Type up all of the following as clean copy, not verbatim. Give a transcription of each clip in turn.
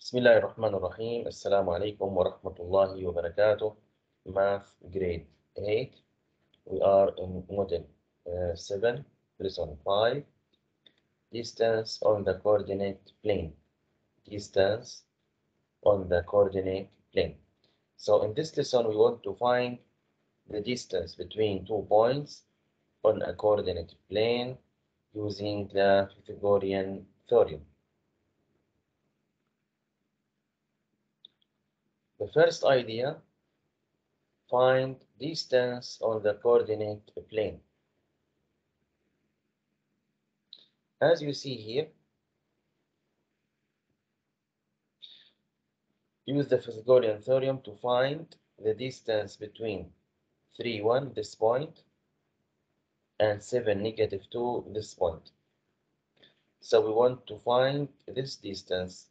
بسم الله الرحمن الرحيم. السلام عليكم ورحمة الله وبركاته. Math grade 8. We are in model 7, lesson 5. Distance on the coordinate plane. Distance on the coordinate plane. So in this lesson, we want to find the distance between 2 points on a coordinate plane using the Pythagorean theorem. The first idea, find distance on the coordinate plane. As you see here, use the Pythagorean theorem to find the distance between 3, 1, this point, and 7, negative 2, this point. So we want to find this distance.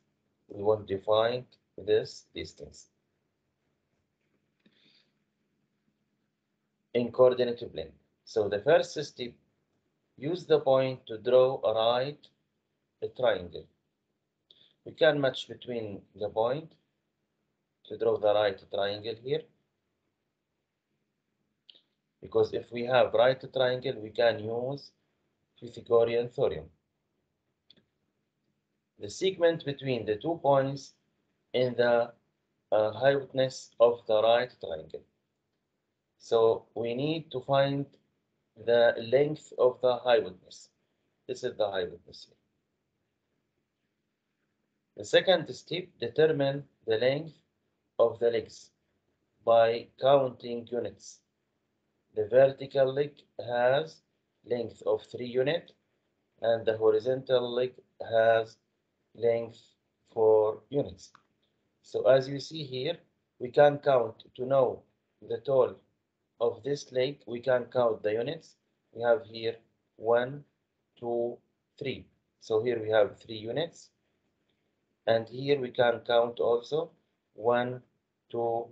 We want to find this distance in coordinate plane. So the first step, use the point to draw a right triangle. We can match between the point to draw the right triangle here. Because if we have right triangle, we can use Pythagorean theorem. The segment between the 2 points in the hypotenuse of the right triangle. So we need to find the length of the hypotenuse. This is the hypotenuse here. The second step, determine the length of the legs by counting units. The vertical leg has length of 3 units, and the horizontal leg has length 4 units. So as you see here, we can count to know the total of this leg. We can count the units. We have here 1, 2, 3. So here we have 3 units. And here we can count also 1, 2,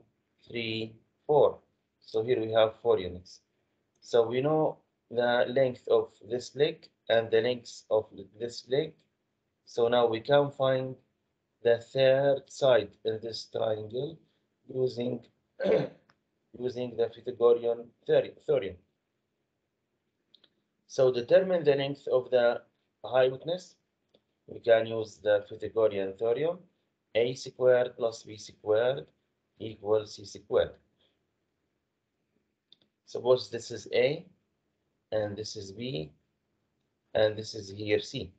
3, 4. So here we have 4 units. So we know the length of this leg and the length of this leg. So now we can find the third side in this triangle using using the Pythagorean theorem. So determine the length of the hypotenuse. We can use the Pythagorean theorem. A squared plus b squared equals c squared. Suppose this is A, and this is B, and this is here C.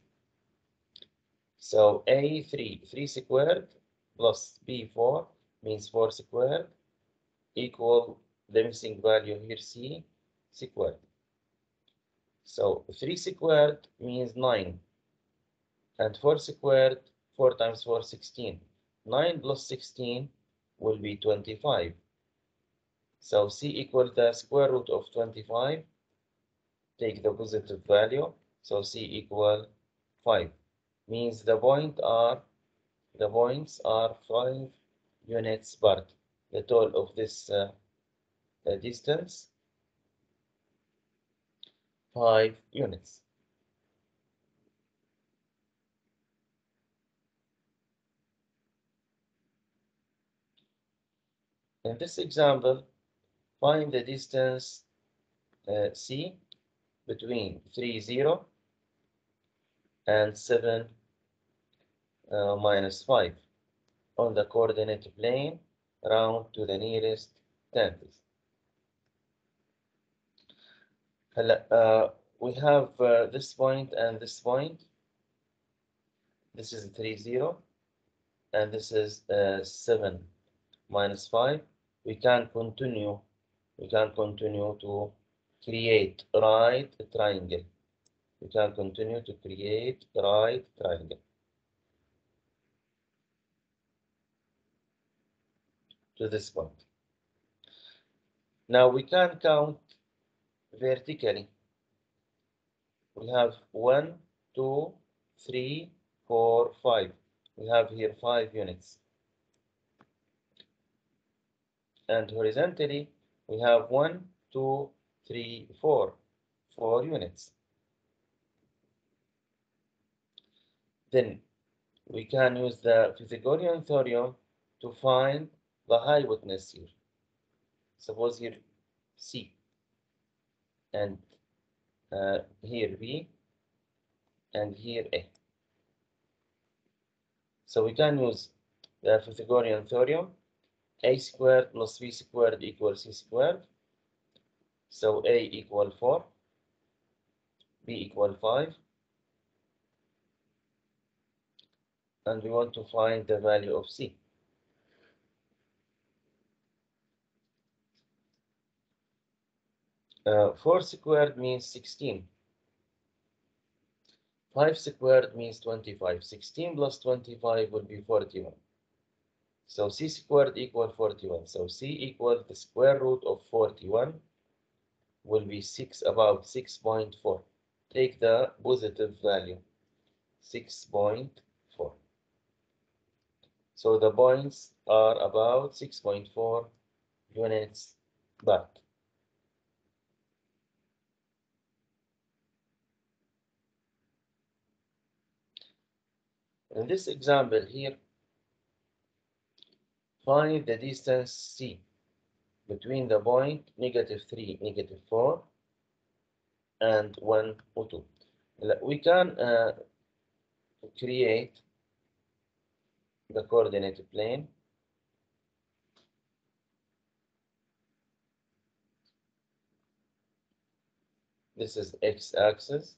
So A 3 squared plus B 4 means 4 squared equal the missing value here C squared. So 3 squared means 9, and 4 squared, 4 times 4, 16. 9 plus 16 will be 25. So C equals the square root of 25. Take the positive value. So C equal 5. Means the points are 5 units apart. The total of this distance, 5 units. In this example, find the distance C between 3, 0 and 7 minus 5 on the coordinate plane, round to the nearest tenth. We have this point and this point. This is 3, 0, and this is 7 minus 5. We can continue to create right triangle. We can continue to create right triangle to this point. Now we can count vertically. We have 1, 2, 3, 4, 5. We have here 5 units. And horizontally, we have 1, 2, 3, 4. 4 units. Then we can use the Pythagorean theorem to find the hypotenuse here. Suppose here C and here B and here A. So we can use the Pythagorean theorem. A squared plus B squared equals C squared. So A equal 4, B equal 5. And we want to find the value of C. 4 squared means 16. 5 squared means 25. 16 plus 25 will be 41. So C squared equal 41. So C equal the square root of 41 will be about 6.4. Take the positive value, 6.4. So the points are about 6.4 units back. In this example here, find the distance C between the point -3, -4, and 1 or 2. We can create the coordinate plane. This is x-axis.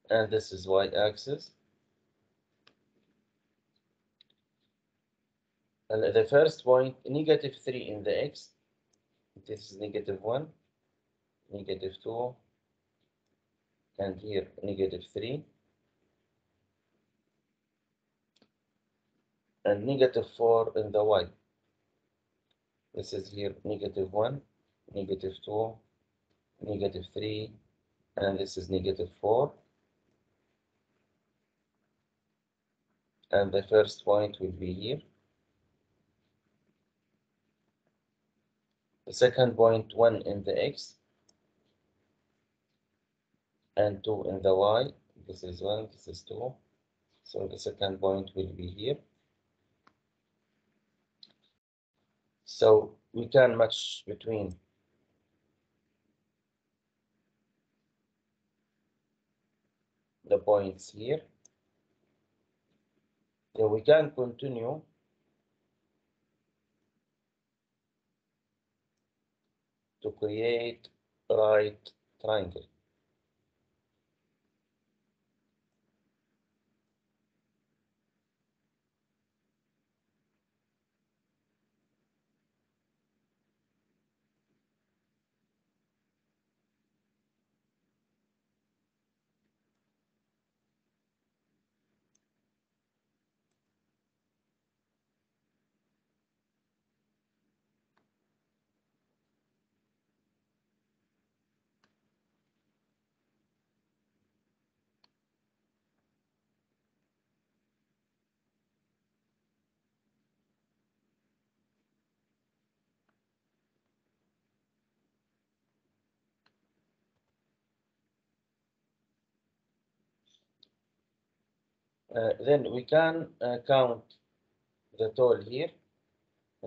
And this is y-axis. And the first point, -3 in the x. This is -1, -2, and here -3. And -4 in the y. This is here -1, -2, -3, and this is -4. And the first point will be here. The second point, 1 in the x, and 2 in the y. This is 1, this is 2. So the second point will be here. So we can match between the points here. So we can continue to create right triangle. Then we can count the total here.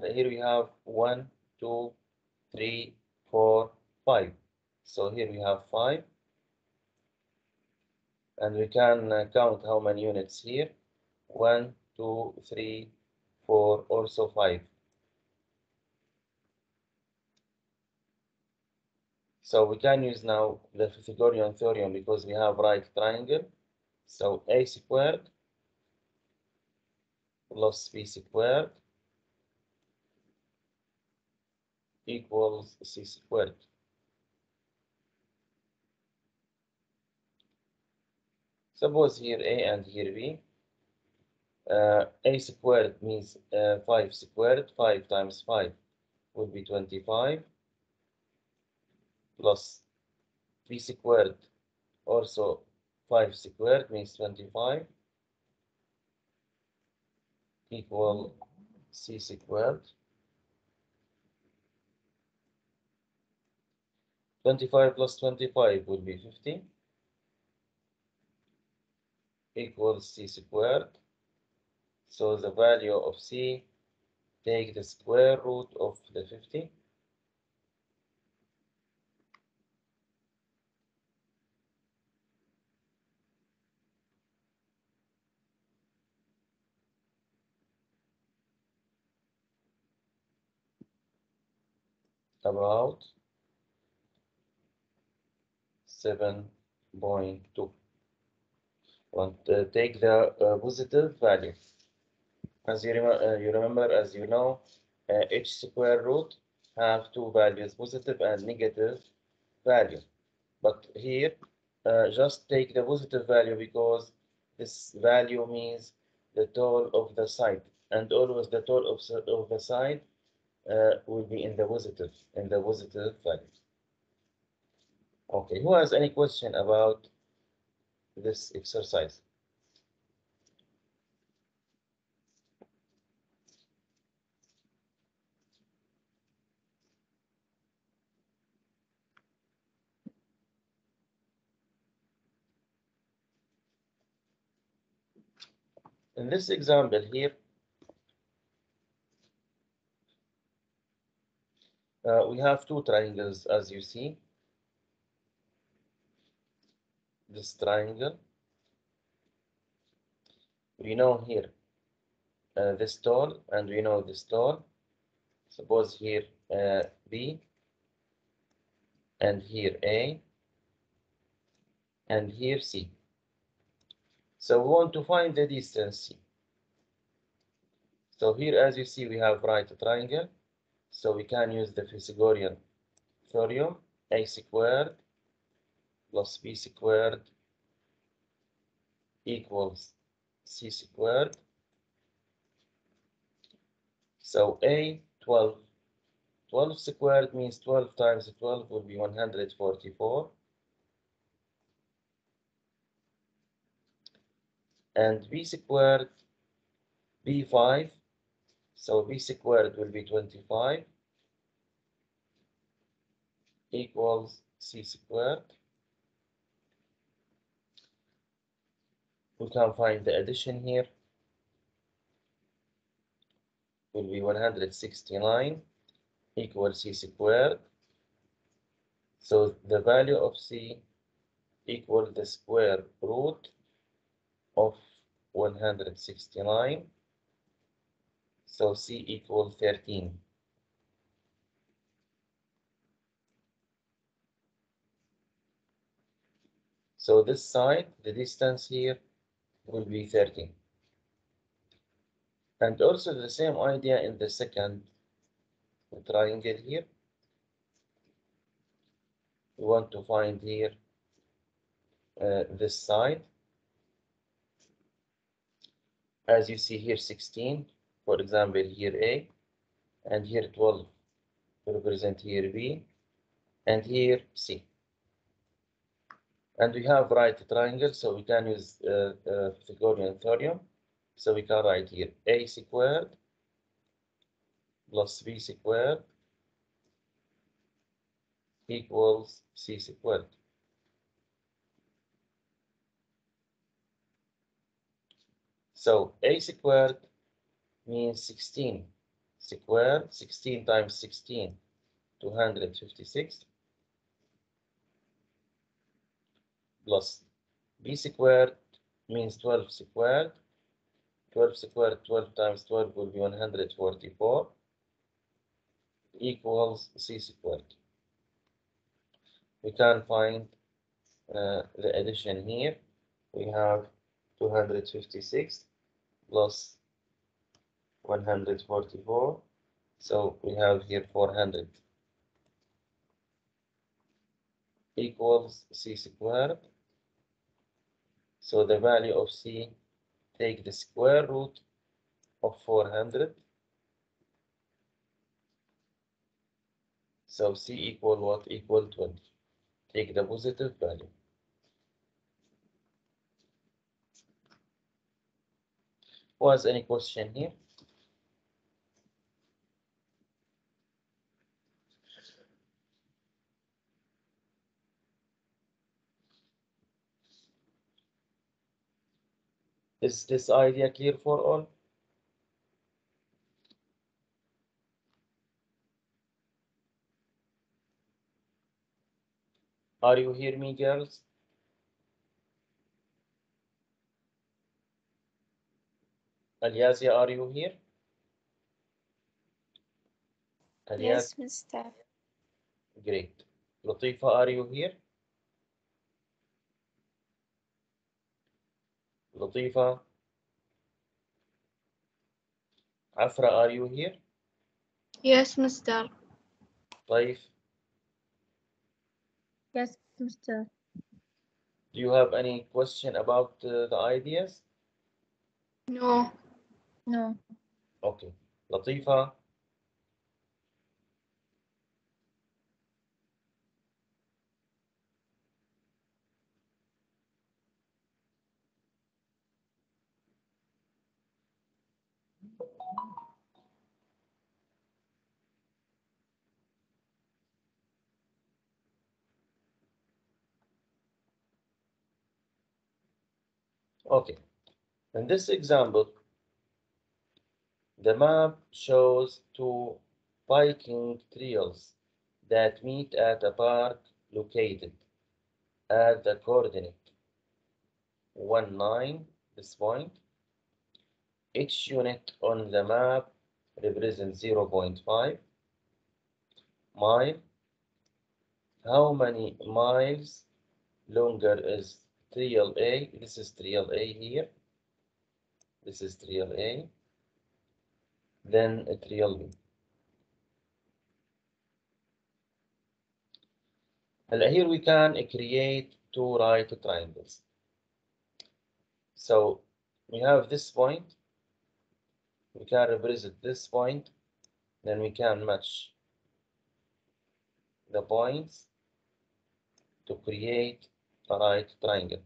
Here we have 1, 2, 3, 4, 5. So here we have 5. And we can count how many units here. 1, 2, 3, 4, also 5. So we can use now the Pythagorean theorem because we have right triangle. So a squared plus b squared equals c squared. Suppose here a and here b. A squared means 5 squared. 5 times 5 would be 25. Plus b squared, also 5 squared means 25. equal c squared. 25 plus 25 will be 50 equals c squared. So the value of c, take the square root of the 50. About 7.2. Take the positive value. As you remember, as you know, each square root have two values, positive and negative value. But here, just take the positive value because this value means the tole of the side, and always the tole of the side will be in the positive value. Okay, who has any question about this exercise? In this example here, we have two triangles, as you see. This triangle, we know here this tole, and we know this tole. Suppose here B, and here A, and here C. So we want to find the distance C. So here, as you see, we have right triangle. So we can use the Pythagorean theorem, a squared plus b squared equals c squared. So a 12. 12 squared means 12 times 12 will be 144. And b squared, b5. So b squared will be 25 equals c squared. We can find the addition here. Will be 169 equals c squared. So the value of c equals the square root of 169. So c equals 13. So this side, the distance here will be 13. And also the same idea in the second triangle here. We want to find here this side. As you see here 16, for example here A, and here 12 represent here B, and here C. And we have right triangle, so we can use Pythagorean theorem. So we can write here a squared plus b squared equals c squared. So a squared means 16 squared, 16 times 16, 256, plus b squared means 12 squared, 12 squared, 12 times 12 will be 144, equals c squared. We can find the addition here. We have 256 plus 144, so we have here 400 equals c squared. So the value of c, take the square root of 400. So c equal what? Equal 20. Take the positive value. Who has any question here? Is this idea clear for all? Are you hear me, girls? Aliasia, are you here? Yes, Mr. Great. Latifa, are you here? Latifa. Afra, are you here? Yes, Mr. Taif, Yes, Mr. do you have any question about the ideas? No. No. Okay. Latifa, okay. In this example, the map shows two biking trails that meet at a park located at the coordinate 1, 9, this point. Each unit on the map represents 0.5 mile. How many miles longer is trail A? This is trail A here. This is trail A. Then trail B. Here we can create two right triangles. So we have this point. We can represent this point. Then we can match the points to create a right triangle.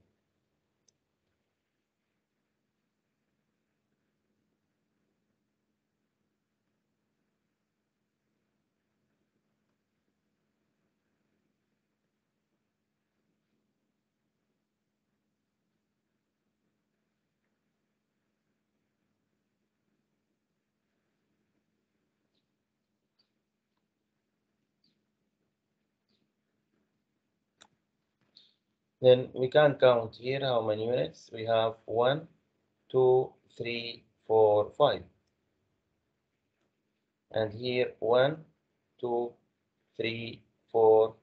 Then we can count here how many units. We have 1, 2, 3, 4, 5. And here 1, 2, 3, 4,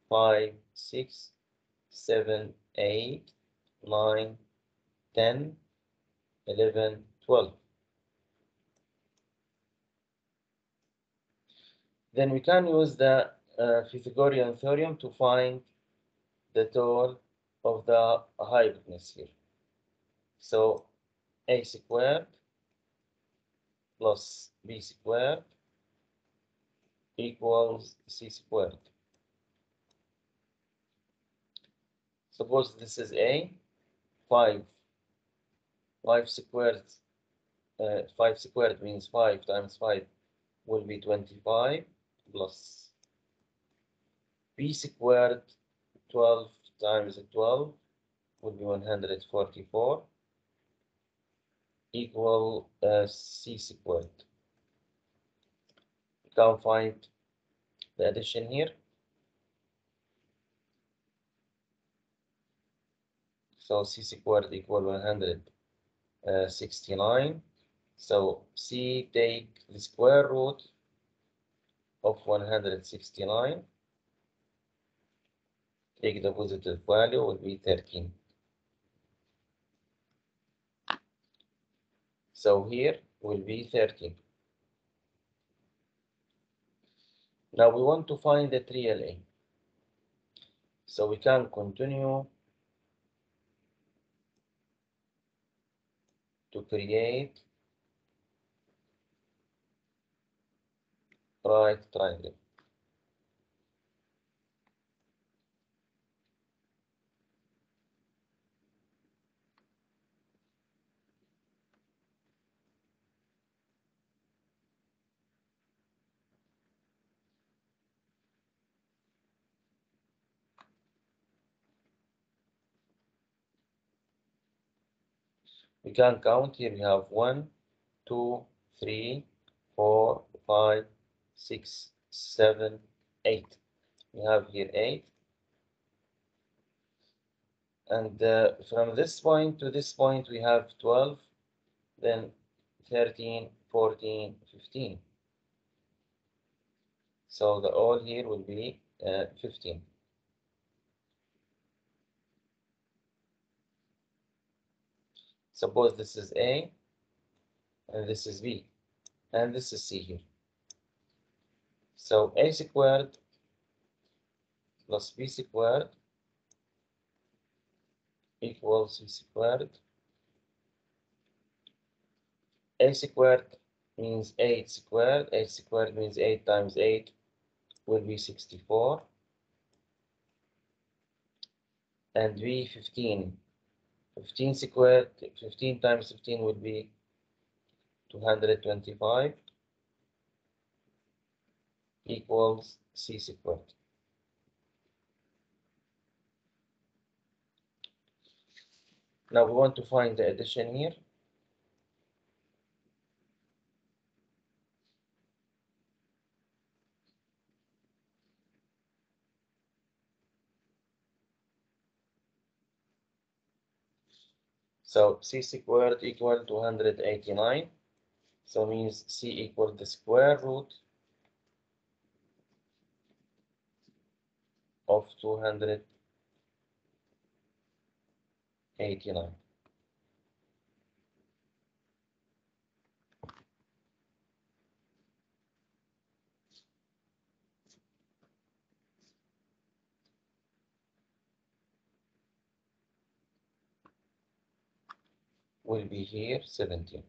5, 6, 7, 8, 9, 10, 11, 12. Then we can use the Pythagorean theorem to find the total of the hypotenuse here. So a squared plus b squared equals c squared. Suppose this is a 5. 5 squared 5 squared means 5 times 5 will be 25 plus b squared 12 times 12 will be 144 equal c squared. You can find the addition here. So c squared equal 169. So c take the square root of 169. Take the positive value will be 13. So here will be 13. Now we want to find the trial A. So we can continue to create right triangle. We can count here. We have 1, 2, 3, 4, 5, 6, 7, 8. We have here 8. And from this point to this point, we have 12, then 13, 14, 15. So the all here will be 15. Suppose this is A, and this is B, and this is C here. So A squared plus B squared equals C squared. A squared means 8 squared. 8 squared means 8 times 8 will be 64. And B 15. 15 squared, 15 times 15 would be 225 equals C squared. Now we want to find the addition here. So C squared equal 289. So means C equal the square root of 289. Will be here 17.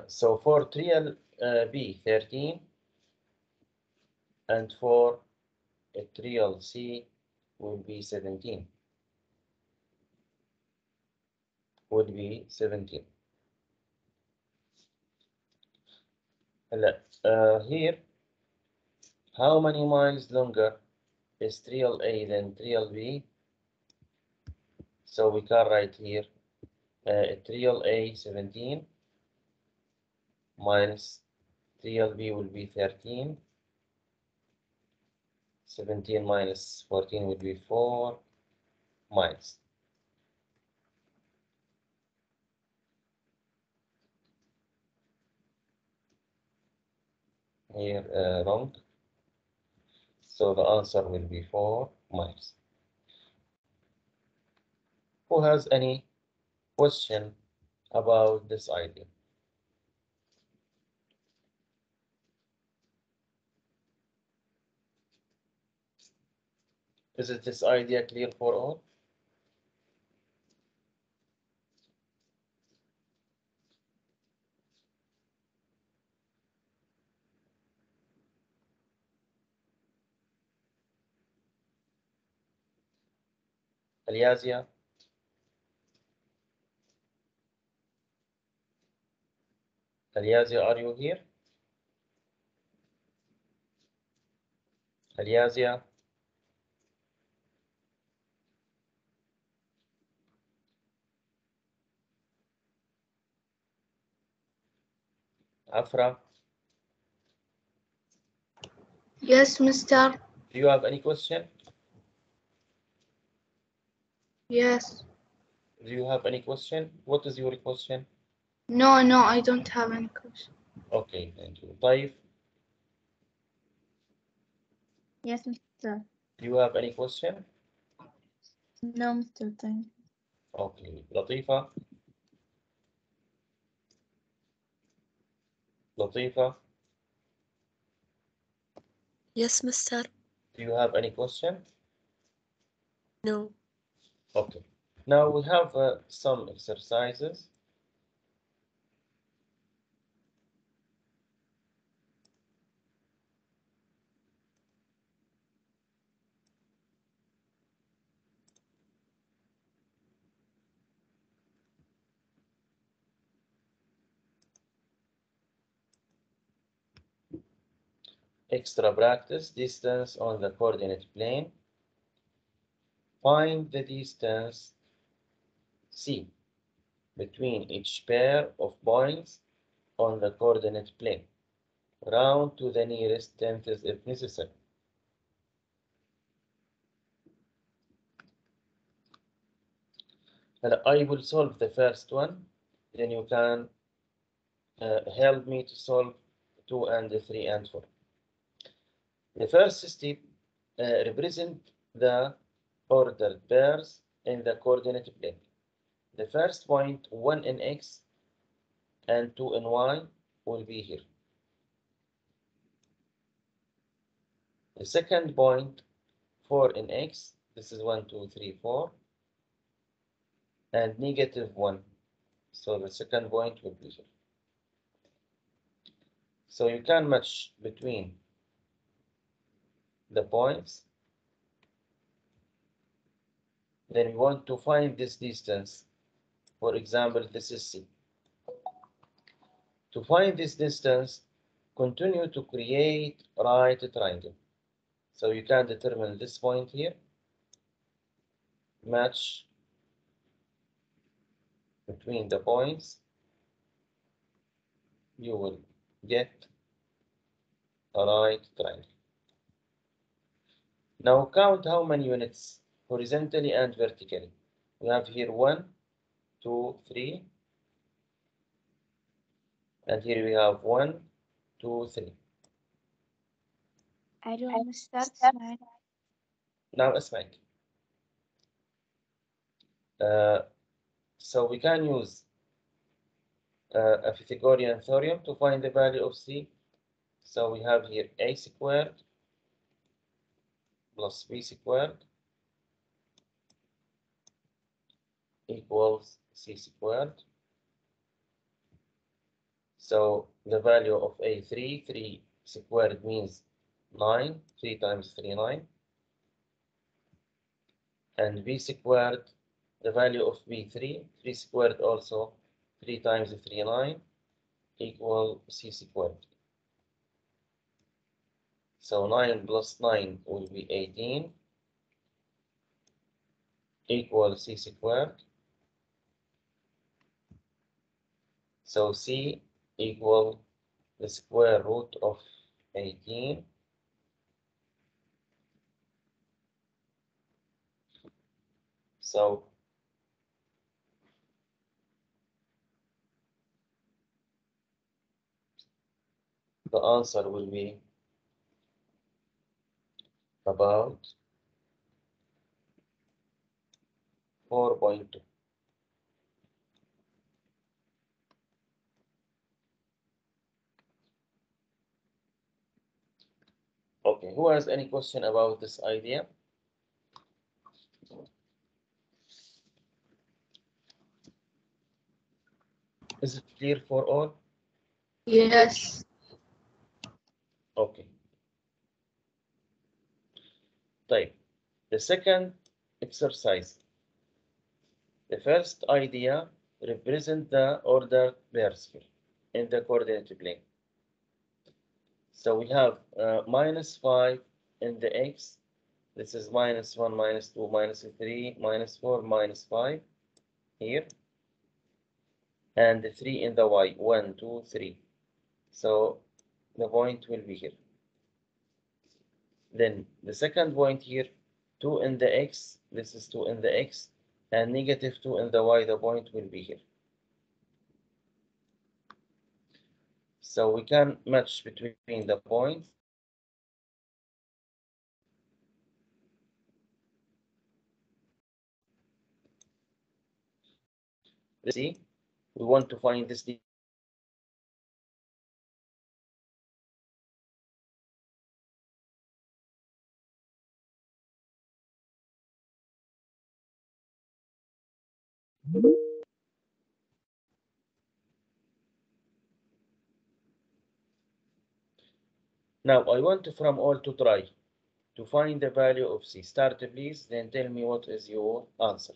So for trial B 13 and for a trial C will be 17. Would be 17. Here, how many miles longer is trial A than trial B? So we can write here trial A 17 minus trial B will be 13. 17 minus 14 would be 4 miles. Here wrong. So the answer will be 4 miles. Who has any question about this idea? Is it this idea clear for all? Aliazia? Aliazia, are you here? Aliazia? Afra? Yes, Mister. Do you have any question? Yes. Do you have any question? What is your question? No, I don't have any question. Okay, thank you. طيب, Yes, Mister. do you have any question? No, Mister. Thank you. Okay, Latifa? Latifa, Yes, Mister. do you have any question? No. Okay. Now we have some exercises. extra practice, distance on the coordinate plane. Find the distance C between each pair of points on the coordinate plane. Round to the nearest tenth if necessary. And I will solve the first one, then you can help me to solve 2 and 3 and 4. The first step represent the ordered pairs in the coordinate plane. The first point 1 in x and 2 in y will be here. The second point 4 in x, this is 1, 2, 3, 4, and -1. So the second point will be here. So you can match between the points. Then we want to find this distance. For example, this is C. To find this distance, continue to create right triangle. So you can determine this point here, match between the points, you will get a right triangle. Now count how many units horizontally and vertically. We have here 1, 2, 3, and here we have 1, 2, 3. I don't مستر اسمعي. Now اسمعك. So we can use a Pythagorean theorem to find the value of C. So we have here a squared plus b squared equals c squared. So the value of a 3 squared means 9, 3 times 3, 9. And b squared, the value of b 3 squared also, 3 times 3, 9, equal c squared. So 9 plus 9 will be 18, equal c squared. So c equal the square root of 18. So the answer will be about 4.2. Okay, who has any question about this idea? Is it clear for all? Yes. Okay. طيب, the second exercise. The first idea represent the ordered pairs here in the coordinate plane. So we have -5 in the x. This is -1, -2, -3, -4, -5 here. And the 3 in the y, 1, 2, 3. So the point will be here. Then the second point here, 2 in the x, this is 2 in the x, and -2 in the y, the point will be here. So we can match between the points. Let's see, we want to find this. Now I want from all to try to find the value of C. Start please, then tell me what is your answer.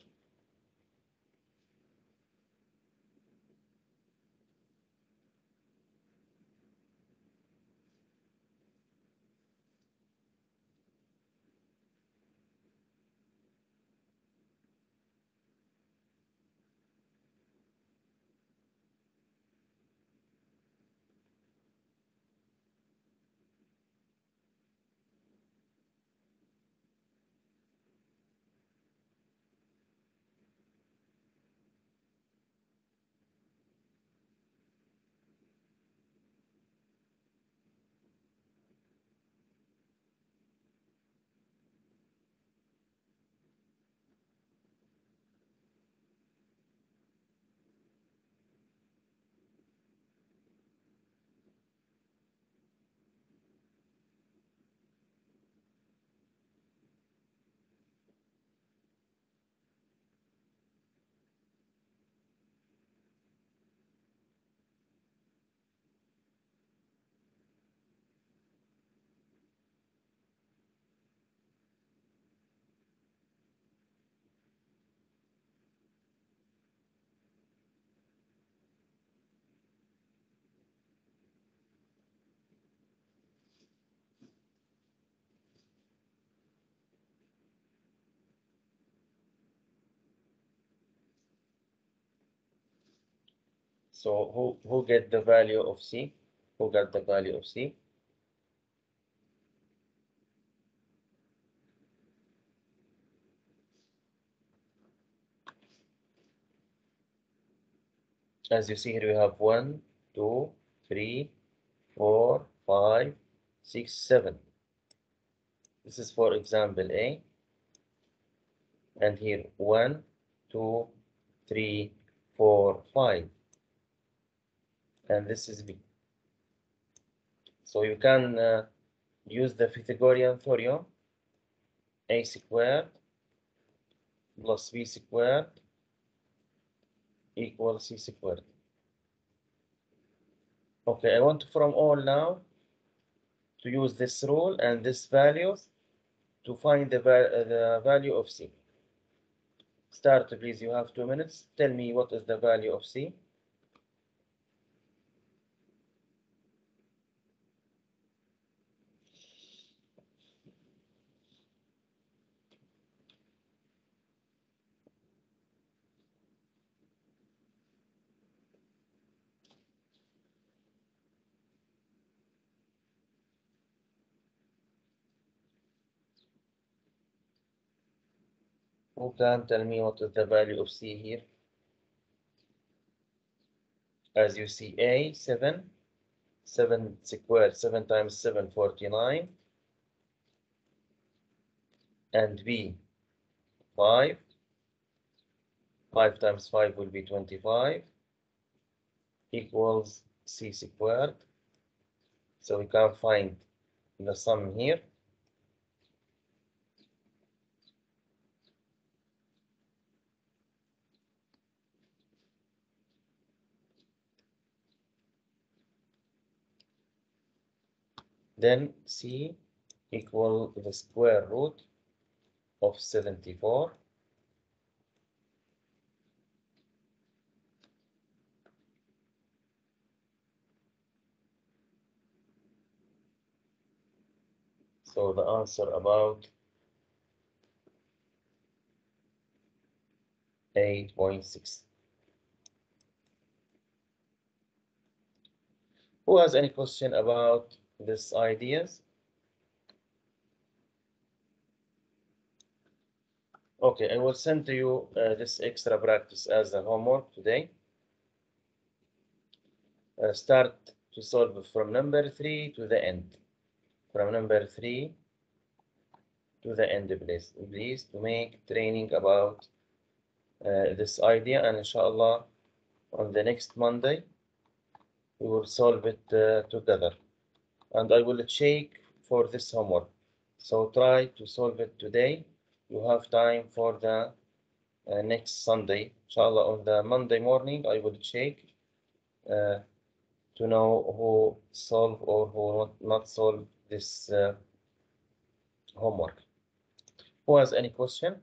So who get the value of C? Who got the value of C? As you see here, we have 1, 2, 3, 4, 5, 6, 7. This is for example A. And here 1, 2, 3, 4, 5. And this is B. So you can use the Pythagorean theorem. A squared plus B squared equals C squared. Okay, I want from all now to use this rule and this value to find the value of C. Start, please. You have 2 minutes. Tell me what is the value of C. Who can tell me what is the value of C here? As you see, A, 7. 7 squared, 7 times 7, 49. And B, 5. 5 times 5 will be 25. Equals C squared. So we can find the sum here. Then C equal the square root of 74. So the answer about 8.6. Who has any question about these ideas? Okay, I will send to you this extra practice as a homework today. Start to solve from number 3 to the end. From number 3 to the end, please, to make training about this idea, and inshallah on the next Monday we will solve it together, and I will check for this homework. So try to solve it today. You have time for the next Sunday. Inshallah on the Monday morning I will check to know who solve or who not solve this homework. Who has any question?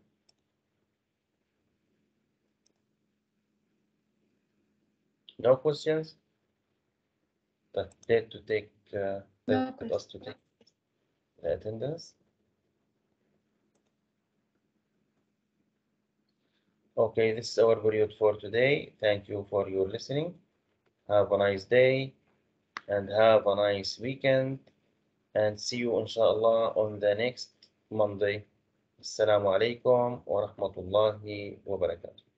No questions? That date to take let us to take the attendance. Okay, this is our period for today. Thank you for your listening. Have a nice day and have a nice weekend, and see you inshallah on the next Monday. Assalamu alaikum wa rahmatullahi wa barakatuh.